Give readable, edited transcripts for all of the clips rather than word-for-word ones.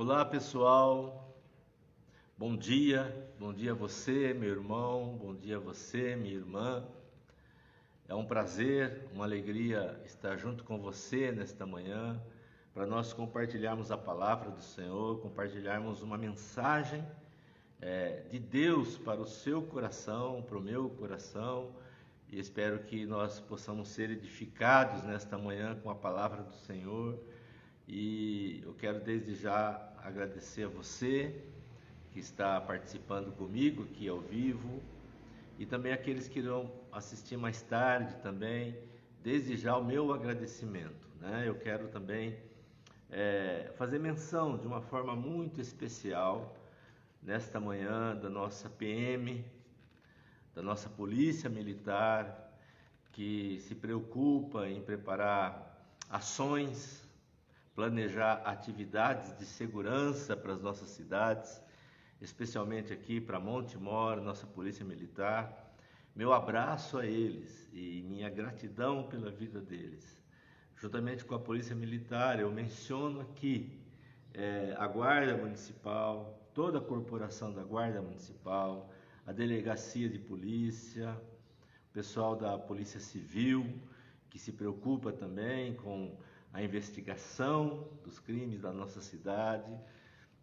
Olá pessoal, bom dia a você, meu irmão, bom dia a você, minha irmã. É um prazer, uma alegria estar junto com você nesta manhã, para nós compartilharmos a palavra do Senhor, compartilharmos uma mensagem de Deus para o seu coração, para o meu coração, e espero que nós possamos ser edificados nesta manhã com a palavra do Senhor. E eu quero desde já agradecer a você que está participando comigo aqui ao vivo e também aqueles que irão assistir mais tarde também. Desde já o meu agradecimento, né? Eu quero também fazer menção de uma forma muito especial nesta manhã da nossa PM, da nossa Polícia Militar, que se preocupa em preparar ações, planejar atividades de segurança para as nossas cidades, especialmente aqui para Montemor, nossa Polícia Militar. Meu abraço a eles e minha gratidão pela vida deles. Juntamente com a Polícia Militar, eu menciono aqui a Guarda Municipal, toda a corporação da Guarda Municipal, a Delegacia de Polícia, o pessoal da Polícia Civil, que se preocupa também com a investigação dos crimes da nossa cidade,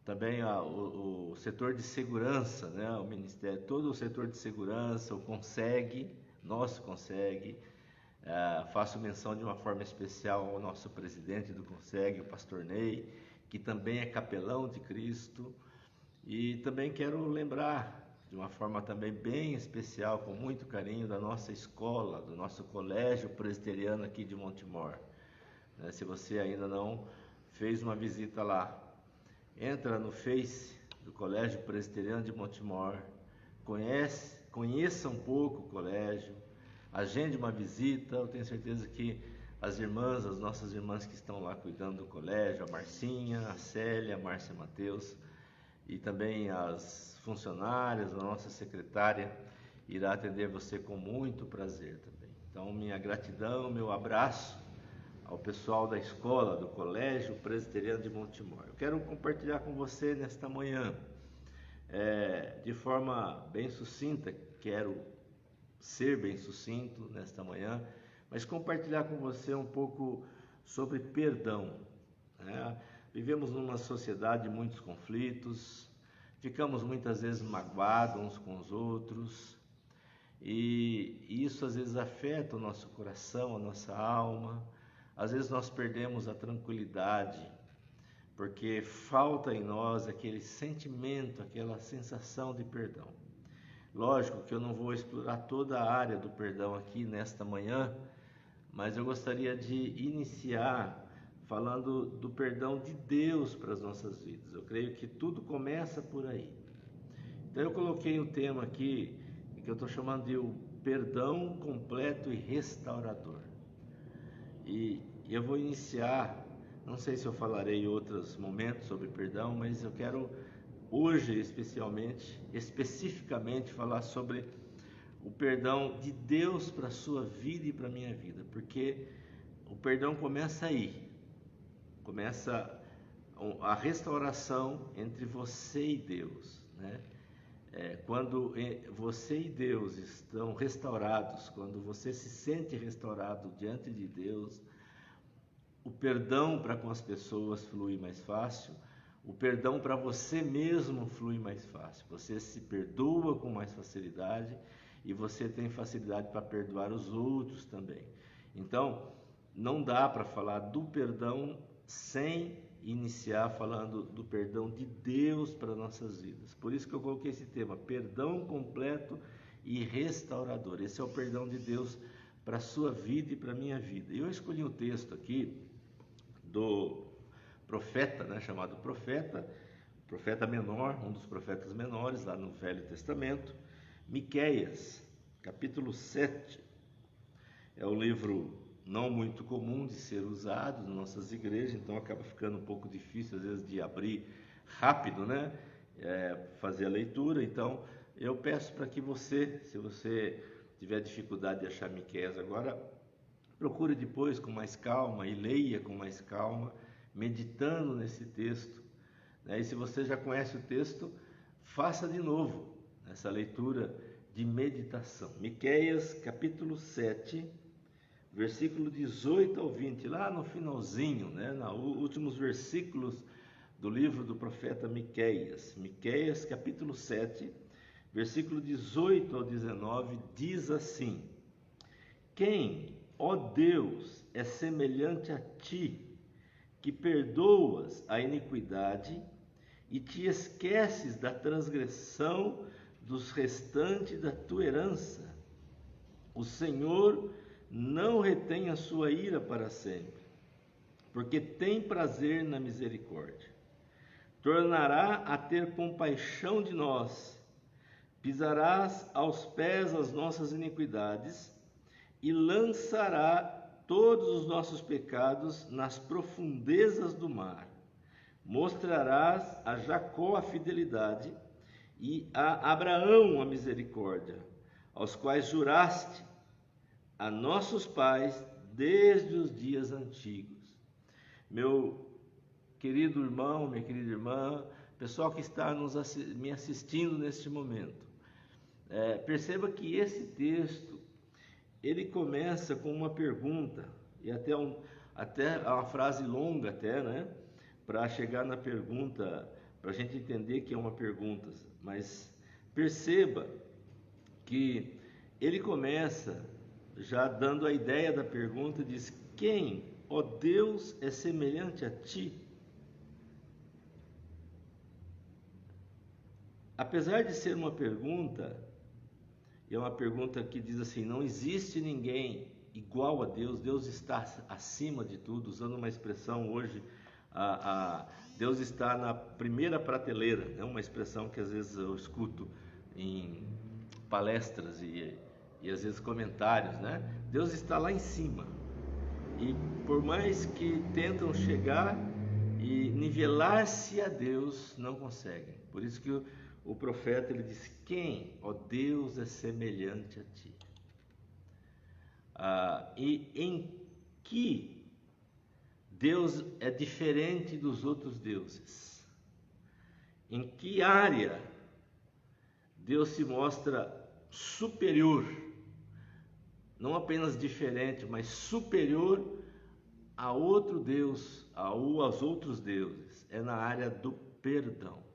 também o setor de segurança, né? O Ministério, todo o setor de segurança, o CONSEG, nosso CONSEG, faço menção de uma forma especial ao nosso presidente do CONSEG, o pastor Ney, que também é capelão de Cristo, e também quero lembrar de uma forma também bem especial, com muito carinho, da nossa escola, do nosso colégio presbiteriano aqui de Montemor. Se você ainda não fez uma visita lá, entra no Face do Colégio Presbiteriano de Montemor, conheça um pouco o colégio, agende uma visita. Eu tenho certeza que as nossas irmãs que estão lá cuidando do colégio, a Marcinha, a Célia, a Márcia Mateus, e também as funcionárias, a nossa secretária, irá atender você com muito prazer também. Então, minha gratidão, meu abraço ao pessoal da escola, do Colégio Presbiteriano de Montemor. Eu quero compartilhar com você nesta manhã, de forma bem sucinta, quero ser bem sucinto nesta manhã, mas compartilhar com você um pouco sobre perdão, né? Vivemos numa sociedade de muitos conflitos, ficamos muitas vezes magoados uns com os outros, e isso às vezes afeta o nosso coração, a nossa alma. Às vezes nós perdemos a tranquilidade, porque falta em nós aquele sentimento, aquela sensação de perdão. Lógico que eu não vou explorar toda a área do perdão aqui nesta manhã, mas eu gostaria de iniciar falando do perdão de Deus para as nossas vidas. Eu creio que tudo começa por aí. Então eu coloquei um tema aqui, que eu estou chamando de o perdão completo e restaurador. E eu vou iniciar, não sei se eu falarei em outros momentos sobre perdão, mas eu quero hoje especificamente falar sobre o perdão de Deus para a sua vida e para a minha vida, porque o perdão começa aí, começa a restauração entre você e Deus, né? Quando você e Deus estão restaurados, quando você se sente restaurado diante de Deus, o perdão para com as pessoas flui mais fácil, o perdão para você mesmo flui mais fácil. Você se perdoa com mais facilidade e você tem facilidade para perdoar os outros também. Então, não dá para falar do perdão sem iniciar falando do perdão de Deus para nossas vidas. Por isso que eu coloquei esse tema, perdão completo e restaurador. Esse é o perdão de Deus para a sua vida e para a minha vida. E eu escolhi um texto aqui do profeta, né, chamado profeta menor, um dos profetas menores lá no Velho Testamento, Miqueias, capítulo 7. É um livro não muito comum de ser usado nas nossas igrejas, então acaba ficando um pouco difícil às vezes de abrir rápido, né? Fazer a leitura. Então eu peço para que você, se você tiver dificuldade de achar Miqueias agora, procure depois com mais calma e leia com mais calma, meditando nesse texto, né? E se você já conhece o texto, faça de novo essa leitura de meditação. Miqueias, capítulo 7, versículo 18 ao 20, lá no finalzinho, né? Nos últimos versículos do livro do profeta Miqueias. Miqueias, capítulo 7, versículo 18 ao 19, diz assim: Quem, ó Deus, é semelhante a ti, que perdoas a iniquidade e te esqueces da transgressão dos restantes da tua herança? O Senhor não retém a sua ira para sempre, porque tem prazer na misericórdia. Tornará a ter compaixão de nós, pisarás aos pés as nossas iniquidades e lançará todos os nossos pecados nas profundezas do mar. Mostrarás a Jacó a fidelidade e a Abraão a misericórdia, aos quais juraste a nossos pais desde os dias antigos. Meu querido irmão, minha querida irmã, pessoal que está me assistindo neste momento, perceba que esse texto, ele começa com uma pergunta, e até uma frase longa até, né? Para chegar na pergunta, para a gente entender que é uma pergunta, mas perceba que ele começa já dando a ideia da pergunta, diz: quem, ó Deus, é semelhante a ti? Apesar de ser uma pergunta, é uma pergunta que diz assim: não existe ninguém igual a Deus, Deus está acima de tudo, usando uma expressão hoje, Deus está na primeira prateleira, é uma expressão que às vezes eu escuto em palestras e às vezes comentários, né? Deus está lá em cima, e por mais que tentam chegar e nivelar-se a Deus, não conseguem. Por isso que o profeta, ele diz: quem, ó Deus, é semelhante a ti? E em que Deus é diferente dos outros deuses? Em que área Deus se mostra superior? Não apenas diferente, mas superior a outro Deus, aos outros deuses. É na área do perdão.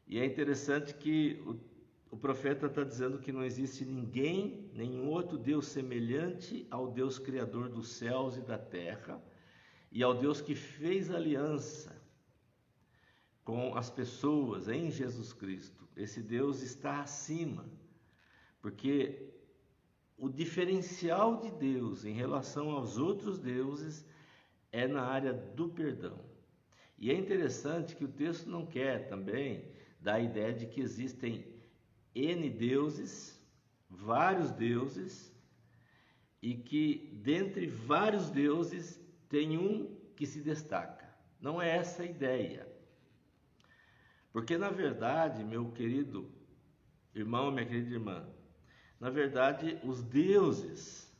E é interessante que o profeta está dizendo que não existe ninguém, nenhum outro Deus semelhante ao Deus Criador dos céus e da terra, e ao Deus que fez aliança com as pessoas em Jesus Cristo. Esse Deus está acima, porque o diferencial de Deus em relação aos outros deuses é na área do perdão. E é interessante que o texto não quer também dar a ideia de que existem N deuses, vários deuses, e que dentre vários deuses tem um que se destaca. Não é essa a ideia. Porque na verdade, meu querido irmão, minha querida irmã, na verdade os deuses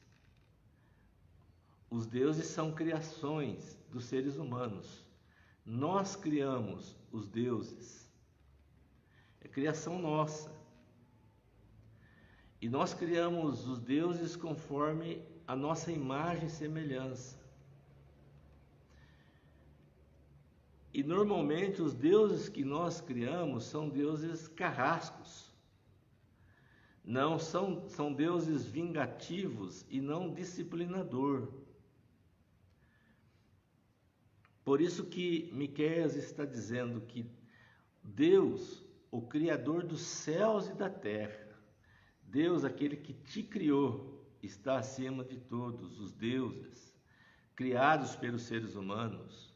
são criações dos seres humanos. Nós criamos os deuses. É criação nossa. E nós criamos os deuses conforme a nossa imagem e semelhança. E normalmente os deuses que nós criamos são deuses carrascos. Não são deuses vingativos e não disciplinador. Por isso que Miqueias está dizendo que Deus, o Criador dos céus e da terra, Deus, aquele que te criou, está acima de todos os deuses criados pelos seres humanos,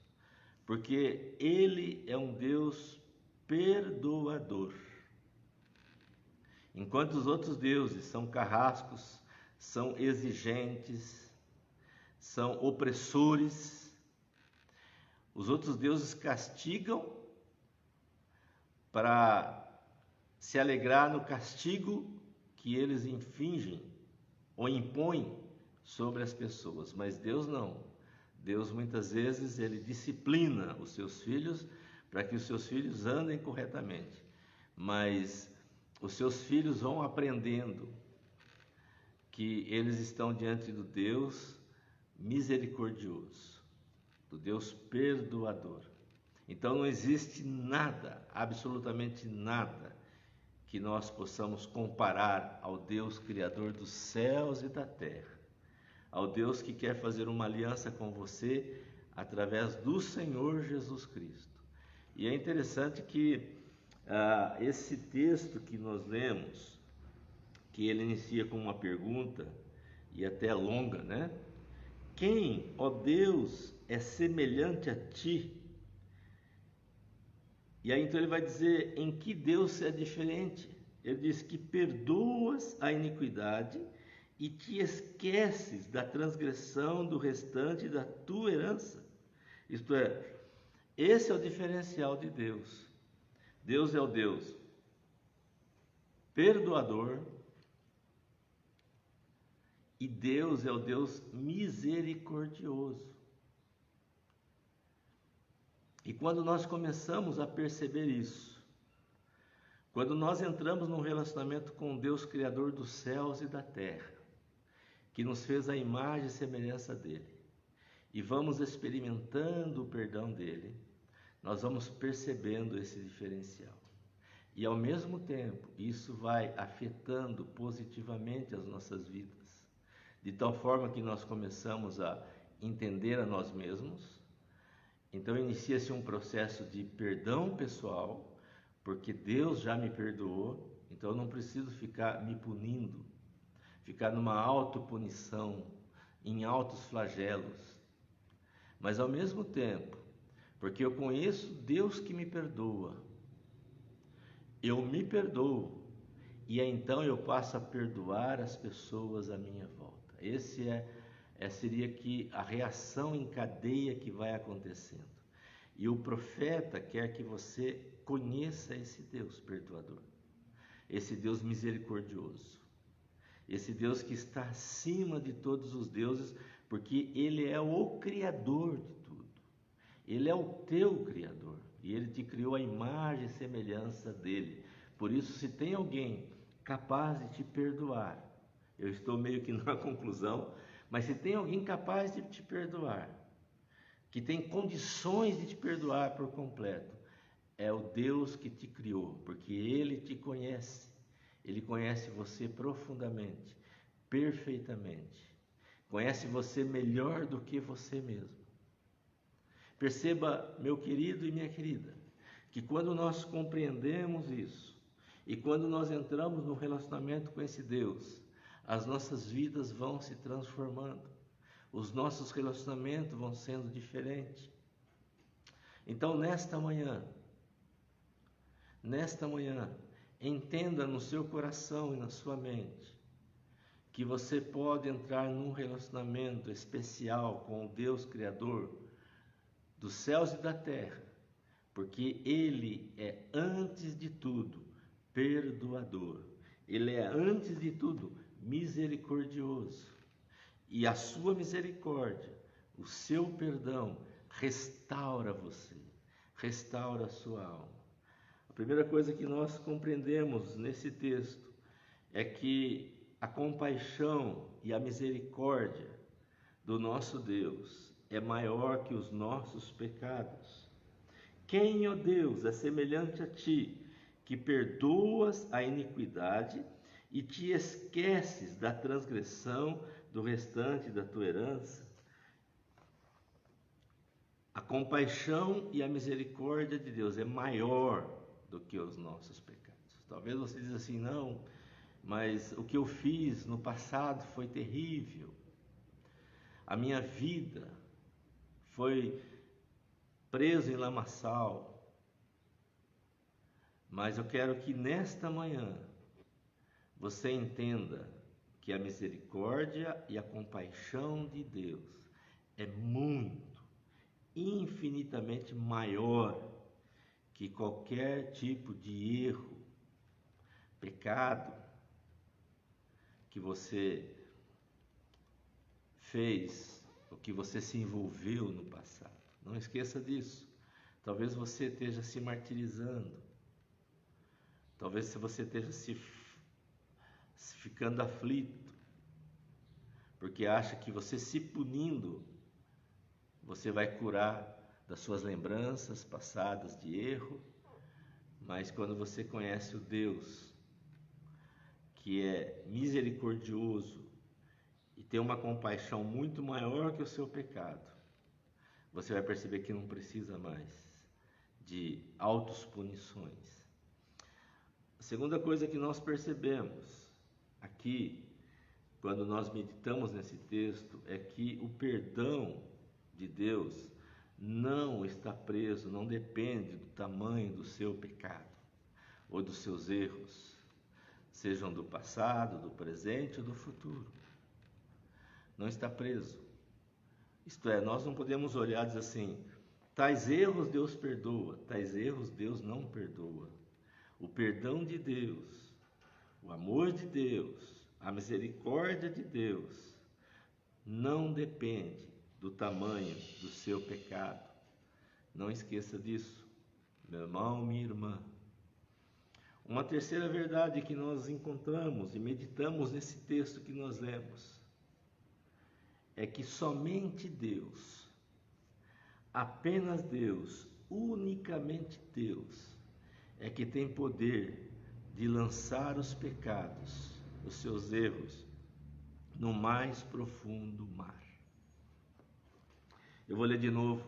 porque Ele é um Deus perdoador. Enquanto os outros deuses são carrascos, são exigentes, são opressores, os outros deuses castigam para se alegrar no castigo que eles infligem ou impõem sobre as pessoas. Mas Deus não. Deus muitas vezes ele disciplina os seus filhos para que os seus filhos andem corretamente, mas os seus filhos vão aprendendo que eles estão diante do Deus misericordioso, do Deus perdoador. Então não existe nada, absolutamente nada, que nós possamos comparar ao Deus Criador dos céus e da terra, ao Deus que quer fazer uma aliança com você através do Senhor Jesus Cristo. E é interessante que esse texto que nós lemos, que ele inicia com uma pergunta, e até longa, né? Quem, ó Deus, é semelhante a ti? E aí então ele vai dizer em que Deus é diferente. Ele diz que perdoas a iniquidade e te esqueces da transgressão do restante da tua herança. Isto é, esse é o diferencial de Deus. Deus é o Deus perdoador e Deus é o Deus misericordioso. E quando nós começamos a perceber isso, quando nós entramos num relacionamento com Deus Criador dos céus e da terra, que nos fez a imagem e semelhança dele, e vamos experimentando o perdão dele, nós vamos percebendo esse diferencial. E ao mesmo tempo, isso vai afetando positivamente as nossas vidas, de tal forma que nós começamos a entender a nós mesmos. Então inicia-se um processo de perdão pessoal, porque Deus já me perdoou, então eu não preciso ficar me punindo, ficar numa autopunição, em altos flagelos. Mas ao mesmo tempo, porque eu conheço Deus que me perdoa, eu me perdoo, e então eu passo a perdoar as pessoas à minha volta. Esse seria aqui a reação em cadeia que vai acontecendo. E o profeta quer que você conheça esse Deus perdoador, esse Deus misericordioso, esse Deus que está acima de todos os deuses, porque Ele é o Criador de tudo. Ele é o teu Criador e Ele te criou a imagem e semelhança dEle. Por isso, se tem alguém capaz de te perdoar, eu estou meio que na conclusão, mas se tem alguém capaz de te perdoar, que tem condições de te perdoar por completo, é o Deus que te criou, porque Ele te conhece. Ele conhece você profundamente, perfeitamente. Conhece você melhor do que você mesmo. Perceba, meu querido e minha querida, que quando nós compreendemos isso, e quando nós entramos no relacionamento com esse Deus, as nossas vidas vão se transformando, os nossos relacionamentos vão sendo diferentes. Então, nesta manhã, entenda no seu coração e na sua mente que você pode entrar num relacionamento especial com o Deus Criador dos céus e da terra, porque Ele é, antes de tudo, perdoador. Ele é, antes de tudo, misericordioso. E a sua misericórdia, o seu perdão, restaura você, restaura a sua alma. A primeira coisa que nós compreendemos nesse texto é que a compaixão e a misericórdia do nosso Deus é maior que os nossos pecados. Quem, ó Deus, é semelhante a ti, que perdoas a iniquidade e te esqueces da transgressão do restante da tua herança? A compaixão e a misericórdia de Deus é maior do que os nossos pecados. Talvez você diz assim, não, mas o que eu fiz no passado foi terrível. A minha vida foi preso em lamaçal. Mas eu quero que nesta manhã você entenda que a misericórdia e a compaixão de Deus é muito, infinitamente maior que qualquer tipo de erro, pecado que você fez o que você se envolveu no passado. Não esqueça disso. Talvez você esteja se martirizando. Talvez você esteja ficando aflito, porque acha que você se punindo, você vai curar das suas lembranças passadas de erro. Mas quando você conhece o Deus que é misericordioso e tem uma compaixão muito maior que o seu pecado, você vai perceber que não precisa mais de autopunições. A segunda coisa que nós percebemos aqui, quando nós meditamos nesse texto, é que o perdão de Deus não está preso, não depende do tamanho do seu pecado ou dos seus erros, sejam do passado, do presente ou do futuro. Não está preso. Isto é, nós não podemos olhar e dizer assim: tais erros Deus perdoa, tais erros Deus não perdoa. O perdão de Deus, o amor de Deus, a misericórdia de Deus não depende do tamanho do seu pecado. Não esqueça disso, meu irmão, minha irmã. Uma terceira verdade que nós encontramos e meditamos nesse texto que nós lemos é que somente Deus, apenas Deus, unicamente Deus, é que tem poder de lançar os pecados, os seus erros, no mais profundo mar. Eu vou ler de novo,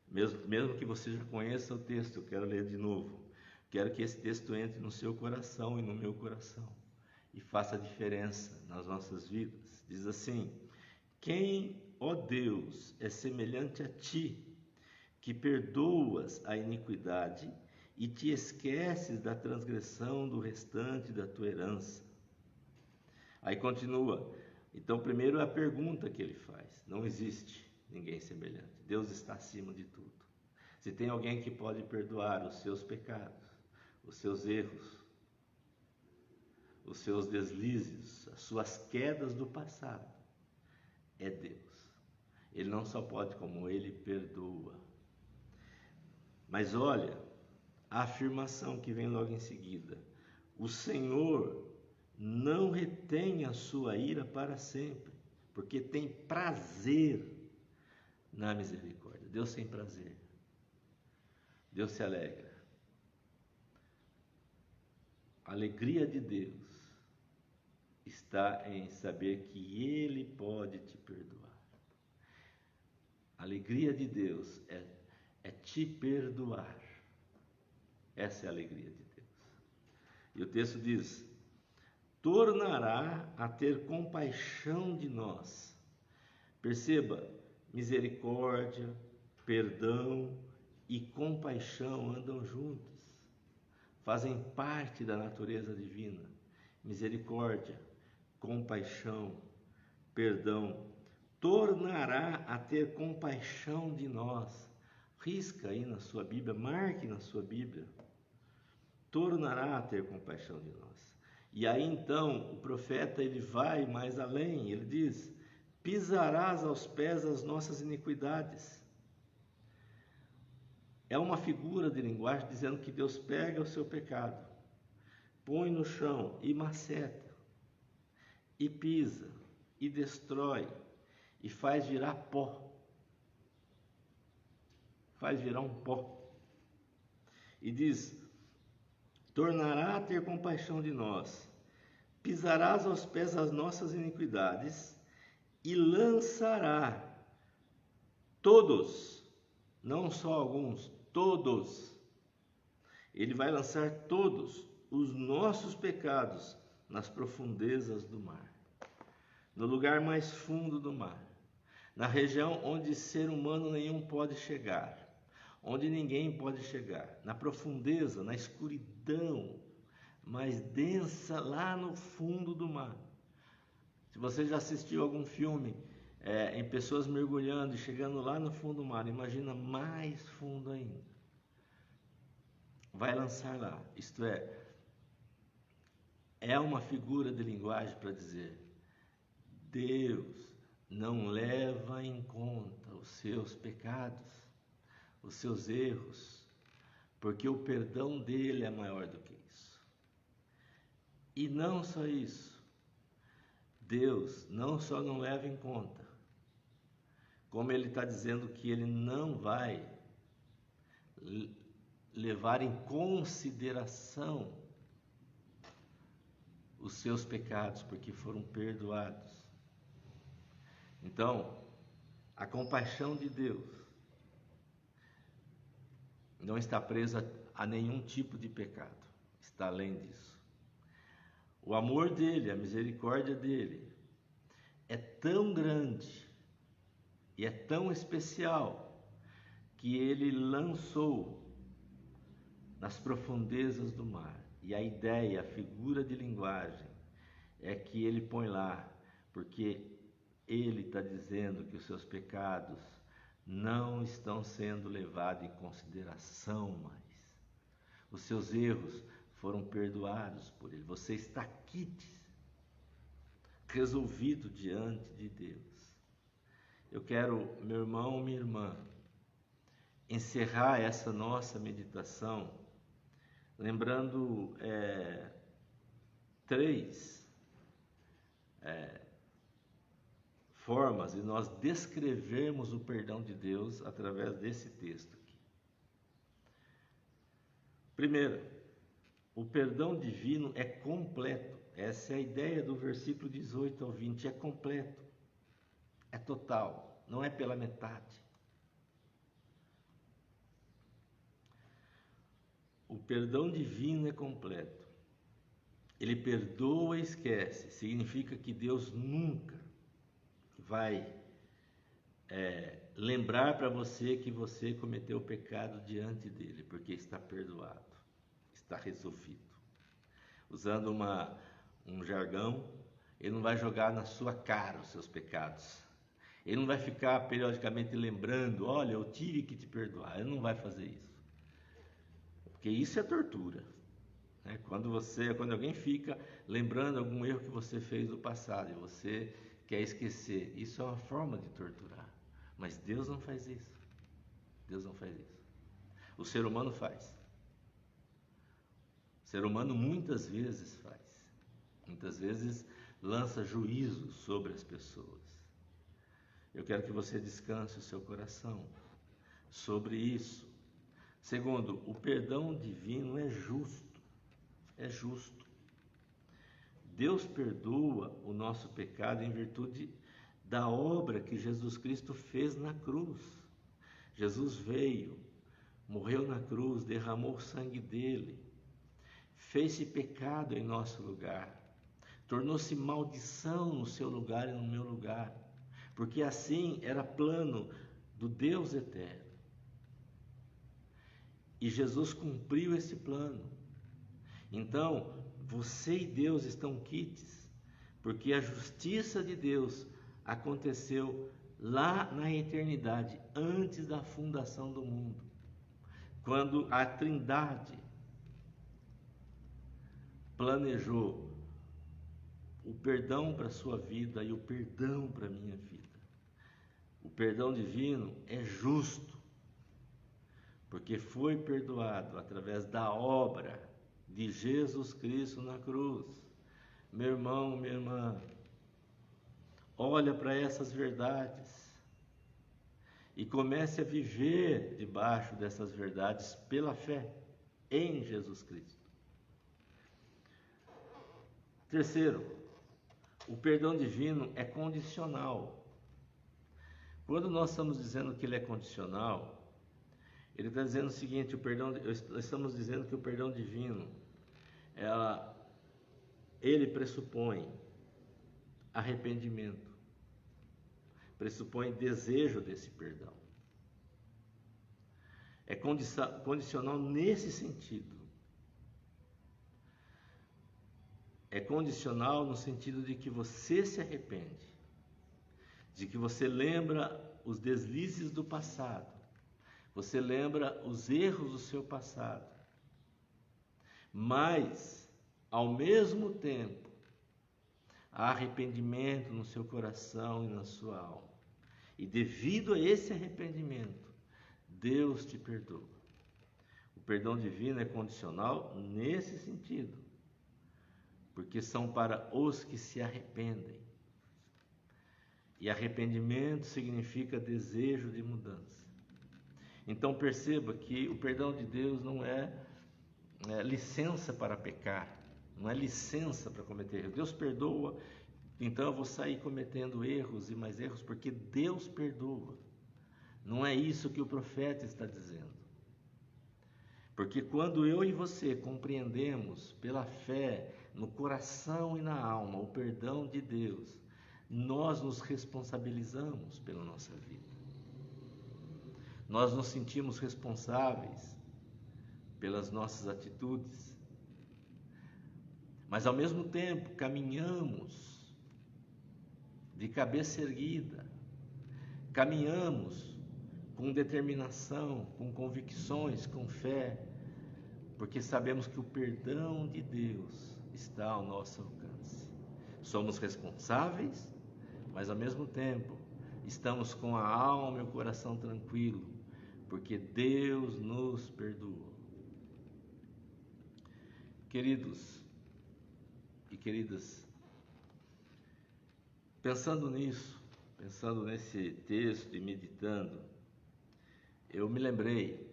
mesmo que você já conheça o texto, eu quero ler de novo. Quero que esse texto entre no seu coração e no meu coração e faça diferença nas nossas vidas. Diz assim: quem, ó Deus, é semelhante a ti, que perdoas a iniquidade e te esqueces da transgressão do restante da tua herança. Aí continua. Então, primeiro é a pergunta que ele faz. Não existe ninguém semelhante. Deus está acima de tudo. Se tem alguém que pode perdoar os seus pecados, os seus erros, os seus deslizes, as suas quedas do passado, é Deus. Ele não só pode, como ele perdoa. Mas olha a afirmação que vem logo em seguida: o Senhor não retém a sua ira para sempre, porque tem prazer na misericórdia. Deus tem prazer. Deus se alegra. A alegria de Deus está em saber que Ele pode te perdoar. A alegria de Deus é te perdoar. Essa é a alegria de Deus. E o texto diz: tornará a ter compaixão de nós. Perceba, misericórdia, perdão e compaixão andam juntas. Fazem parte da natureza divina. Misericórdia, compaixão, perdão. Tornará a ter compaixão de nós. Risca aí na sua Bíblia, marque na sua Bíblia. Tornará a ter compaixão de nós. E aí então o profeta ele vai mais além, ele diz: pisarás aos pés as nossas iniquidades. É uma figura de linguagem dizendo que Deus pega o seu pecado, põe no chão e maceta, e pisa, e destrói, e faz virar pó. Faz virar um pó. E diz: tornará a ter compaixão de nós, pisarás aos pés as nossas iniquidades, e lançará todos, não só alguns, todos. Ele vai lançar todos os nossos pecados nas profundezas do mar, no lugar mais fundo do mar, na região onde ser humano nenhum pode chegar, onde ninguém pode chegar, na profundeza, na escuridão mais densa lá no fundo do mar. Se você já assistiu algum filme em pessoas mergulhando e chegando lá no fundo do mar, imagina mais fundo ainda. Vai lançar lá. Isto é uma figura de linguagem para dizer: Deus não leva em conta os seus pecados, os seus erros, porque o perdão dele é maior do que isso. E não só isso, Deus não só não leva em conta, como ele está dizendo que ele não vai levar em consideração os seus pecados, porque foram perdoados. Então, a compaixão de Deus não está presa a nenhum tipo de pecado, está além disso. O amor dele, a misericórdia dele é tão grande e é tão especial que ele lançou nas profundezas do mar. E a ideia, a figura de linguagem é que ele põe lá, porque ele está dizendo que os seus pecados não estão sendo levados em consideração mais. Os seus erros foram perdoados por ele. Você está quites, resolvido diante de Deus. Eu quero, meu irmão, minha irmã, encerrar essa nossa meditação lembrando três formas de nós descrevermos o perdão de Deus através desse texto aqui. Primeiro, o perdão divino é completo. Essa é a ideia do versículo 18 ao 20, é completo, é total, não é pela metade. O perdão divino é completo. Ele perdoa e esquece. Significa que Deus nunca vai lembrar para você que você cometeu pecado diante dele, porque está perdoado, está resolvido. Usando um jargão, ele não vai jogar na sua cara os seus pecados. Ele não vai ficar periodicamente lembrando, olha, eu tive que te perdoar. Ele não vai fazer isso. Porque isso é tortura. Quando alguém fica lembrando algum erro que você fez no passado e você quer esquecer, isso é uma forma de torturar. Mas Deus não faz isso. Deus não faz isso. O ser humano faz. O ser humano muitas vezes faz. Muitas vezes lança juízo sobre as pessoas. Eu quero que você descanse o seu coração sobre isso. Segundo, o perdão divino é justo. É justo. Deus perdoa o nosso pecado em virtude da obra que Jesus Cristo fez na cruz. Jesus veio, morreu na cruz, derramou o sangue dele, fez-se pecado em nosso lugar, tornou-se maldição no seu lugar e no meu lugar, porque assim era plano do Deus eterno. E Jesus cumpriu esse plano. Então, você e Deus estão quites, porque a justiça de Deus aconteceu lá na eternidade, antes da fundação do mundo, quando a Trindade planejou o perdão para a sua vida e o perdão para a minha vida. O perdão divino é justo, porque foi perdoado através da obra de Jesus Cristo na cruz. Meu irmão, minha irmã, olha para essas verdades e comece a viver debaixo dessas verdades pela fé em Jesus Cristo. Terceiro, o perdão divino é condicional. Quando nós estamos dizendo que ele é condicional, ele está dizendo o seguinte: estamos dizendo que o perdão divino, ele pressupõe arrependimento, pressupõe desejo desse perdão. É condicional nesse sentido. É condicional no sentido de que você se arrepende, de que você lembra os deslizes do passado, você lembra os erros do seu passado, mas, ao mesmo tempo, há arrependimento no seu coração e na sua alma. E devido a esse arrependimento, Deus te perdoa. O perdão divino é condicional nesse sentido, porque são para os que se arrependem. E arrependimento significa desejo de mudança. Então perceba que o perdão de Deus não é licença para pecar, não é licença para cometer erros. Deus perdoa, então eu vou sair cometendo erros e mais erros, porque Deus perdoa. Não é isso que o profeta está dizendo. Porque quando eu e você compreendemos pela fé, no coração e na alma, o perdão de Deus, nós nos responsabilizamos pela nossa vida. Nós nos sentimos responsáveis pelas nossas atitudes, mas ao mesmo tempo caminhamos de cabeça erguida, caminhamos com determinação, com convicções, com fé, porque sabemos que o perdão de Deus está ao nosso alcance. Somos responsáveis, mas ao mesmo tempo estamos com a alma e o coração tranquilo, porque Deus nos perdoou. Queridos e queridas, pensando nisso, pensando nesse texto e meditando, eu me lembrei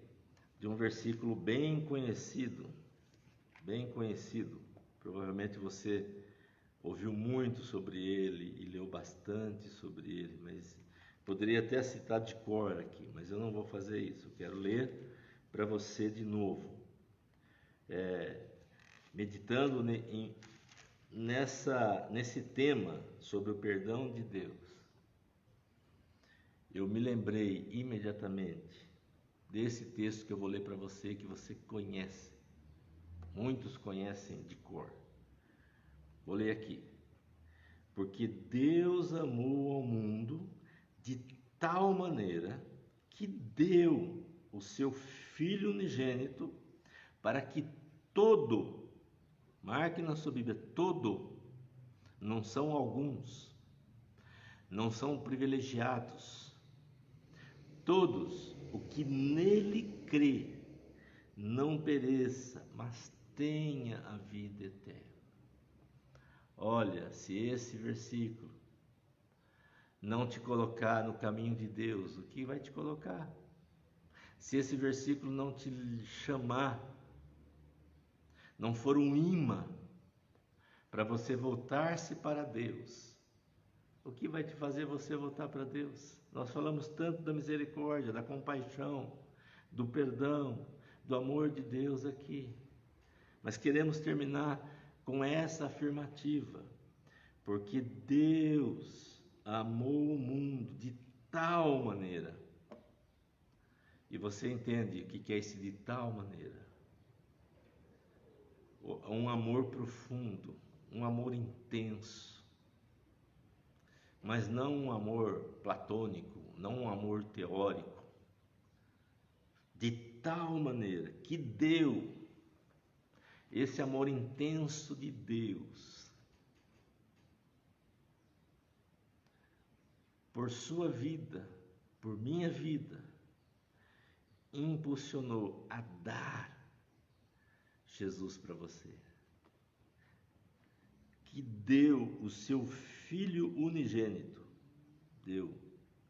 de um versículo bem conhecido, provavelmente você ouviu muito sobre ele e leu bastante sobre ele, mas poderia até citar de cor aqui, mas eu não vou fazer isso. Eu quero ler para você de novo, meditando nesse tema sobre o perdão de Deus. Eu me lembrei imediatamente desse texto que eu vou ler para você, que você conhece, muitos conhecem de cor. Vou ler aqui. Porque Deus amou ao mundo de tal maneira que deu o seu Filho unigênito para que todo, marque na sua Bíblia, todo, não são alguns, não são privilegiados, todos, o que nele crê, não pereça, mas tenha a vida eterna. Olha, se esse versículo não te colocar no caminho de Deus, o que vai te colocar? Se esse versículo não te chamar, não for um imã para você voltar-se para Deus, o que vai te fazer você voltar para Deus? Nós falamos tanto da misericórdia, da compaixão, do perdão, do amor de Deus aqui, mas queremos terminar com essa afirmativa, porque Deus amou o mundo de tal maneira. E você entende o que é esse de tal maneira? Um amor profundo, um amor intenso, mas não um amor platônico, não um amor teórico. De tal maneira que deu esse amor intenso de Deus por sua vida, por minha vida, impulsionou a dar Jesus para você, que deu o seu Filho unigênito, deu,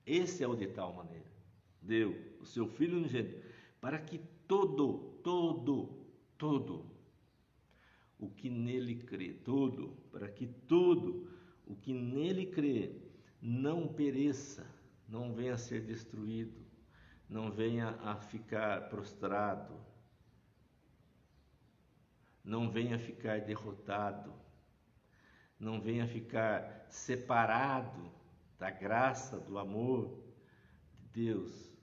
esse é o de tal maneira, deu o seu Filho unigênito, para que todo o que nele crê, para que todo o que nele crê não pereça, não venha a ser destruído, não venha a ficar prostrado, não venha a ficar derrotado, não venha a ficar separado da graça, do amor de Deus,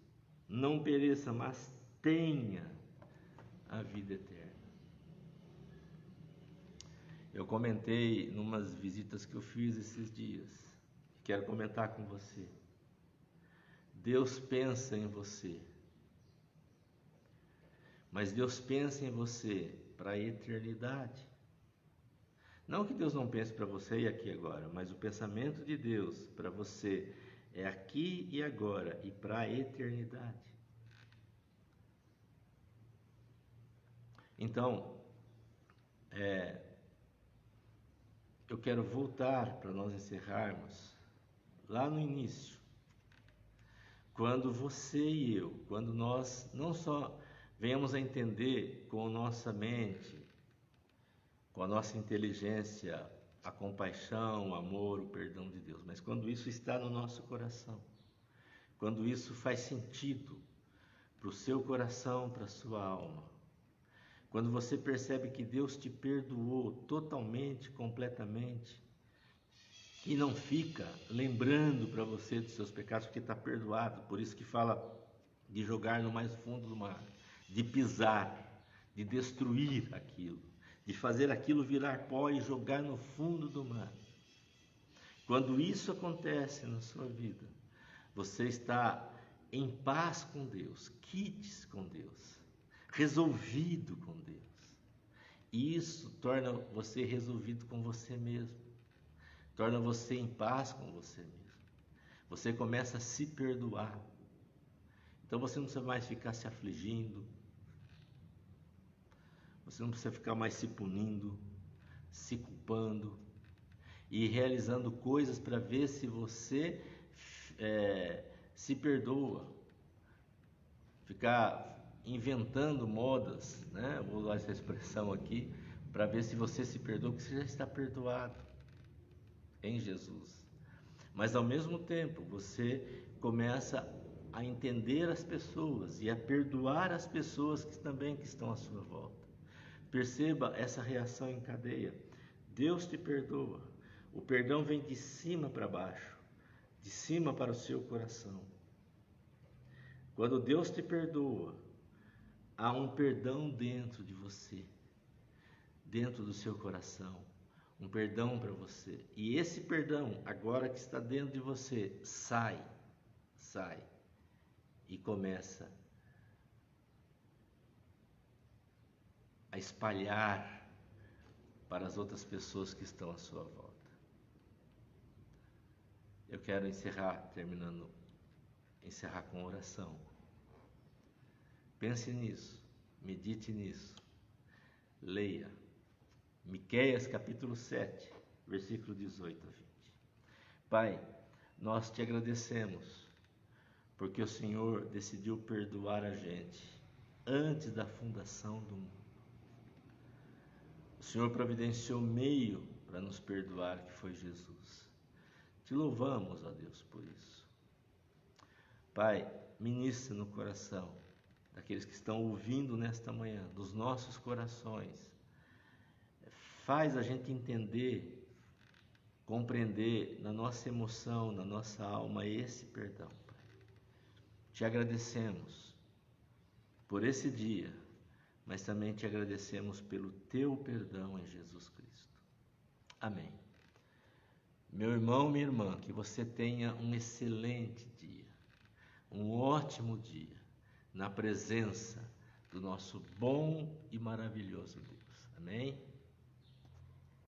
não pereça, mas tenha a vida eterna. Eu comentei numas visitas que eu fiz esses dias, quero comentar com você. Deus pensa em você, mas Deus pensa em você para a eternidade. Não que Deus não pense para você e aqui e agora, mas o pensamento de Deus para você é aqui e agora e para a eternidade. Então, eu quero voltar para nós encerrarmos lá no início, quando você e eu, quando nós não só venhamos a entender com a nossa mente, com a nossa inteligência, a compaixão, o amor, o perdão de Deus, mas quando isso está no nosso coração, quando isso faz sentido para o seu coração, para a sua alma, quando você percebe que Deus te perdoou totalmente, completamente, e não fica lembrando para você dos seus pecados, porque está perdoado. Por isso que fala de jogar no mais fundo do mar, de pisar, de destruir aquilo, de fazer aquilo virar pó e jogar no fundo do mar. Quando isso acontece na sua vida, você está em paz com Deus, quites com Deus, resolvido com Deus. E isso torna você resolvido com você mesmo, torna você em paz com você mesmo. Você começa a se perdoar. Então você não precisa mais ficar se afligindo, você não precisa ficar mais se punindo, se culpando e realizando coisas para ver se você se perdoa. Ficar inventando modas, né? Vou usar essa expressão aqui, para ver se você se perdoa, porque você já está perdoado em Jesus. Mas ao mesmo tempo, você começa a entender as pessoas e a perdoar as pessoas que também estão à sua volta. Perceba essa reação em cadeia. Deus te perdoa. O perdão vem de cima para baixo, de cima para o seu coração. Quando Deus te perdoa, há um perdão dentro de você, dentro do seu coração, um perdão para você. E esse perdão, agora que está dentro de você, sai e começa a espalhar para as outras pessoas que estão à sua volta. Eu quero encerrar com oração. Pense nisso, medite nisso, leia Miqueias capítulo 7, versículo 18 a 20. Pai, nós te agradecemos porque o Senhor decidiu perdoar a gente antes da fundação do mundo. O Senhor providenciou meio para nos perdoar, que foi Jesus. Te louvamos, ó Deus, por isso. Pai, ministra no coração daqueles que estão ouvindo nesta manhã, dos nossos corações. Faz a gente entender, compreender na nossa emoção, na nossa alma, esse perdão, Pai. Te agradecemos por esse dia, mas também te agradecemos pelo teu perdão em Jesus Cristo. Amém. Meu irmão, minha irmã, que você tenha um excelente dia, um ótimo dia, na presença do nosso bom e maravilhoso Deus. Amém?